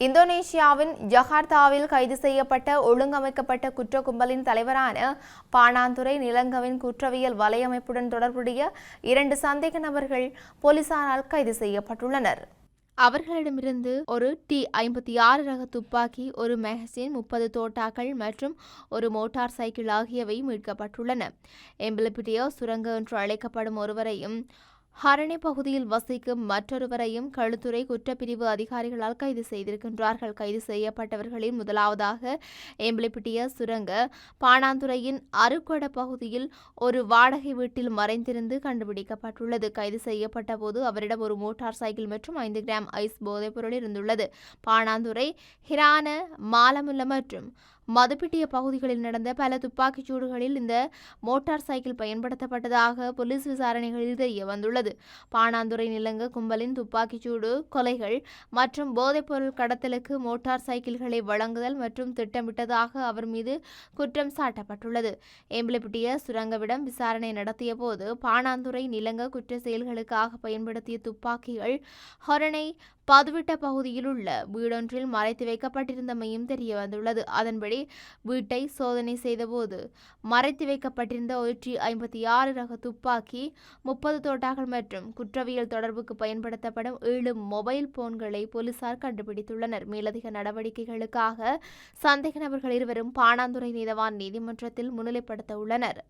இந்தோனேசியாவின் ஜகார்த்தாவில் கைது செய்யப்பட்ட ஒழுங்கமைக்கப்பட்ட குற்ற கும்பலின் தலைவரான பாணாந்துறை நிலங்கவின் குற்றவியல் வலையமைப்புடன் தொடர்புடைய 2 சந்தேக நபர்கள் போலீசாரால் கைது செய்யப்பட்டுள்ளனர். அவர்களிடமிருந்து ஒரு T56 ரக துப்பாக்கி, ஒரு மேகசின், 30 தோட்டாக்கள் மற்றும் ஒரு மோட்டார் சைக்கிள் ஆகியவை மீட்கப்பட்டுள்ளன. எம்பிலிபிட்டியோ சுரங்க என்று அழைக்கப்படும் ஒருவரையும் ஹரணி பகுதியில் வசிக்கும் மற்றொருவரையும் களுத்துறை குற்றப்பிரிவு அதிகாரிகளால் கைது செய்திருக்கின்றார்கள். கைது செய்யப்பட்டவர்களில் முதலாவதாக எம்பிலிபிட்டிய சுரங்க பாணாந்துறையின் அருக்கொட பகுதியில் ஒரு வாடகை வீட்டில் மறைந்திருந்து கண்டுபிடிக்கப்பட்டுள்ளது. கைது செய்யப்பட்ட போது அவரிடம் ஒரு மோட்டார் சைக்கிள் மற்றும் 5 கிராம் ஐஸ் போதைப்பொருள் இருந்துள்ளது. பாணாந்துறை, ஹிரான, மாலமுல்ல மற்றும் மதுப்பிட்டிய பகுதிகளில் நடந்த பல துப்பாக்கிச் சூடுகளில் இந்த மோட்டார் சைக்கிள் பயன்படுத்தப்பட்டதாக போலீஸ் விசாரணைகளில் தெரிய வந்துள்ளது. பாணாந்துறை நிலங்க கும்பலின் துப்பாக்கிச்சூடு, கொலைகள் மற்றும் போதைப்பொருள் கடத்தலுக்கு மோட்டார் சைக்கிள்களை வழங்குதல் மற்றும் திட்டமிட்டதாக அவர் மீது குற்றம் சாட்டப்பட்டுள்ளது. எம்பிலிபிட்டிய சுரங்கவிடம் விசாரணை நடத்திய போது பாணாந்துறை நிலங்க குற்ற செயல்களுக்காக பயன்படுத்திய துப்பாக்கிகள் ஹொரணை பதுவிட்ட பகுதியில் உள்ள வீடொன்றில் மறைத்து வைக்கப்பட்டிருந்தமையும் தெரிய வந்துள்ளது. அதன்படி வீட்டை சோதனை செய்தபோது மறைத்து வைக்கப்பட்டிருந்த ஒரு T56 ரக துப்பாக்கி, 30 தோட்டாக்கள் மற்றும் குற்றவியல் தொடர்புக்கு பயன்படுத்தப்படும் 7 மொபைல் போன்களை போலீசார் கண்டுபிடித்துள்ளனர். மேலதிக நடவடிக்கைகளுக்காக சந்தேக நபர்கள் இருவரும் பாணாந்துறை நீதவான் நீதிமன்றத்தில் முன்னிலைப்படுத்த உள்ளனர்.